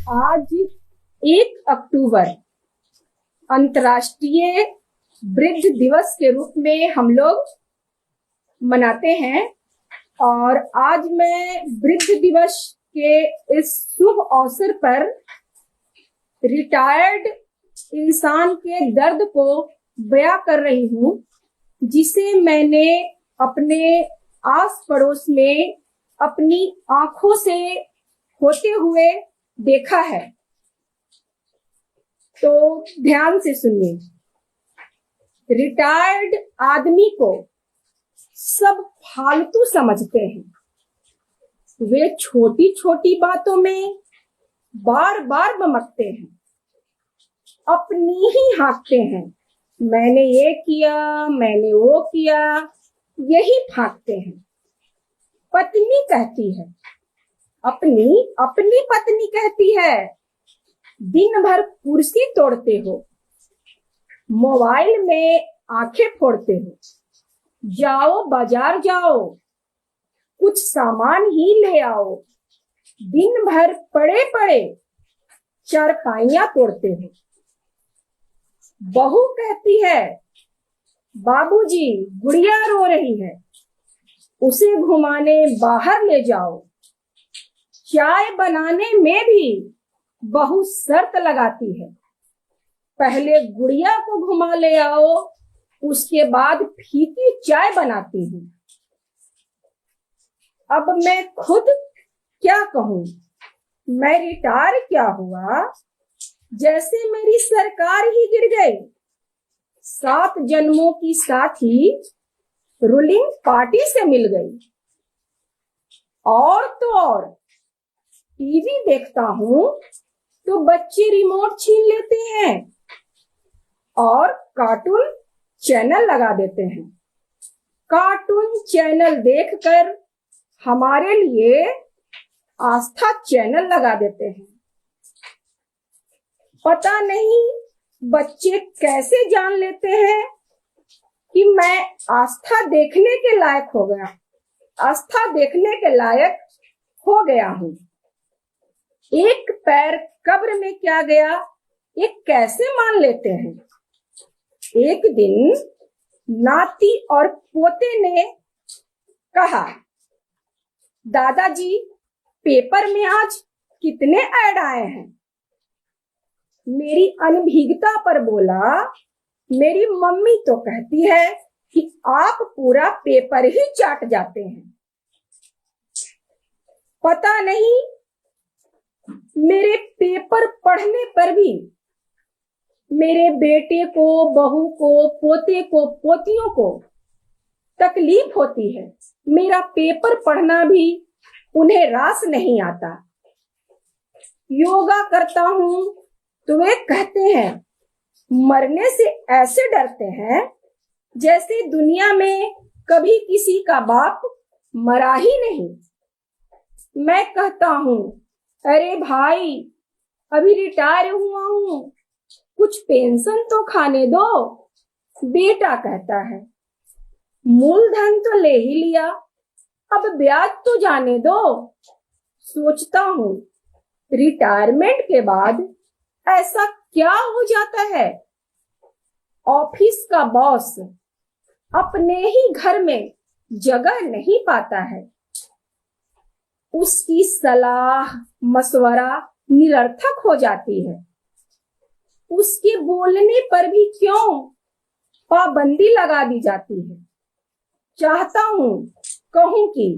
आज 1 अक्टूबर अंतर्राष्ट्रीय वृद्ध दिवस के रूप में हम लोग मनाते हैं और आज मैं वृद्ध दिवस के इस शुभ अवसर पर रिटायर्ड इंसान के दर्द को बयां कर रही हूँ, जिसे मैंने अपने आस पड़ोस में अपनी आंखों से होते हुए देखा है। तो ध्यान से सुनिए। रिटायर्ड आदमी को सब फालतू समझते हैं। वे छोटी छोटी बातों में बार बार बमकते हैं, अपनी ही हाँकते हैं। मैंने ये किया, मैंने वो किया, यही फाँकते हैं। पत्नी कहती है, अपनी पत्नी कहती है, दिन भर कुर्सी तोड़ते हो, मोबाइल में आंखें फोड़ते हो, जाओ बाजार जाओ, कुछ सामान ही ले आओ, दिन भर पड़े पड़े चारपाइयां तोड़ते हो। बहू कहती है, बाबूजी गुड़िया रो रही है, उसे घुमाने बाहर ले जाओ। चाय बनाने में भी बहू शर्त लगाती है, पहले गुड़िया को घुमा ले आओ, उसके बाद फीकी चाय बनाती हूँ। अब मैं खुद क्या कहूँ, मैं रिटायर क्या हुआ, जैसे मेरी सरकार ही गिर गई। 7 जन्मों की साथी रूलिंग पार्टी से मिल गई। और तो और टीवी देखता हूँ तो बच्चे रिमोट छीन लेते हैं और कार्टून चैनल लगा देते हैं। कार्टून चैनल देखकर हमारे लिए आस्था चैनल लगा देते हैं। पता नहीं बच्चे कैसे जान लेते हैं कि मैं आस्था देखने के लायक हो गया, आस्था देखने के लायक हो गया हूँ। एक पैर कब्र में क्या गया, ये कैसे मान लेते हैं। एक दिन नाती और पोते ने कहा, दादाजी पेपर में आज कितने ऐड आए हैं। मेरी अनभिज्ञता पर बोला, मेरी मम्मी तो कहती है कि आप पूरा पेपर ही चाट जाते हैं। पता नहीं मेरे पेपर पढ़ने पर भी मेरे बेटे को, बहू को, पोते को, पोतियों को तकलीफ होती है। मेरा पेपर पढ़ना भी उन्हें रास नहीं आता। योगा करता हूँ तो वे कहते हैं, मरने से ऐसे डरते हैं जैसे दुनिया में कभी किसी का बाप मरा ही नहीं। मैं कहता हूँ, अरे भाई अभी रिटायर हुआ हूँ, कुछ पेंशन तो खाने दो। बेटा कहता है, मूलधन तो ले ही लिया, अब ब्याज तो जाने दो। सोचता हूँ रिटायरमेंट के बाद ऐसा क्या हो जाता है, ऑफिस का बॉस अपने ही घर में जगह नहीं पाता है। उसकी सलाह मशवरा निरर्थक हो जाती है। उसके बोलने पर भी क्यों पाबंदी लगा दी जाती है। चाहता हूँ कहूँ कि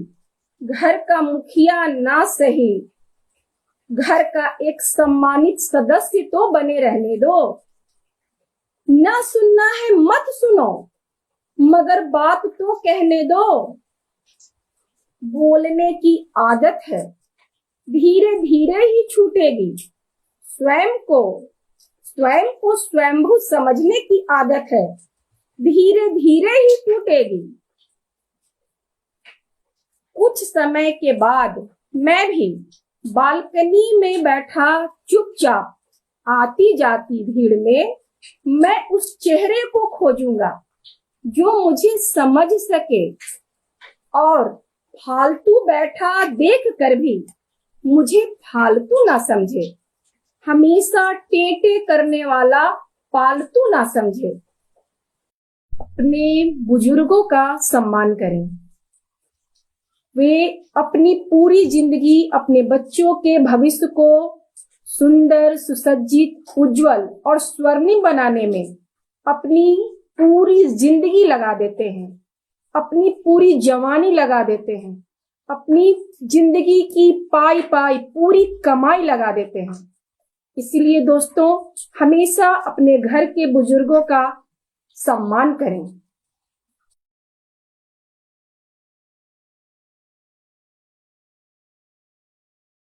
घर का मुखिया ना सही, घर का एक सम्मानित सदस्य तो बने रहने दो। ना सुनना है मत सुनो, मगर बात तो कहने दो। बोलने की आदत है, धीरे धीरे ही छूटेगी। स्वयं को स्वयंभू समझने की आदत है, धीरे धीरे ही टूटेगी। कुछ समय के बाद मैं भी बालकनी में बैठा चुपचाप आती जाती भीड़ में मैं उस चेहरे को खोजूंगा जो मुझे समझ सके और फालतू बैठा देख कर भी मुझे फालतू ना समझे। हमेशा टेंटे करने वाला पालतू ना समझे। अपने बुजुर्गों का सम्मान करें। वे अपनी पूरी जिंदगी अपने बच्चों के भविष्य को सुंदर, सुसज्जित, उज्जवल और स्वर्णिम बनाने में अपनी पूरी जिंदगी लगा देते हैं, अपनी पूरी जवानी लगा देते हैं, अपनी जिंदगी की पाई पाई पूरी कमाई लगा देते हैं। इसलिए दोस्तों, हमेशा अपने घर के बुजुर्गों का सम्मान करें।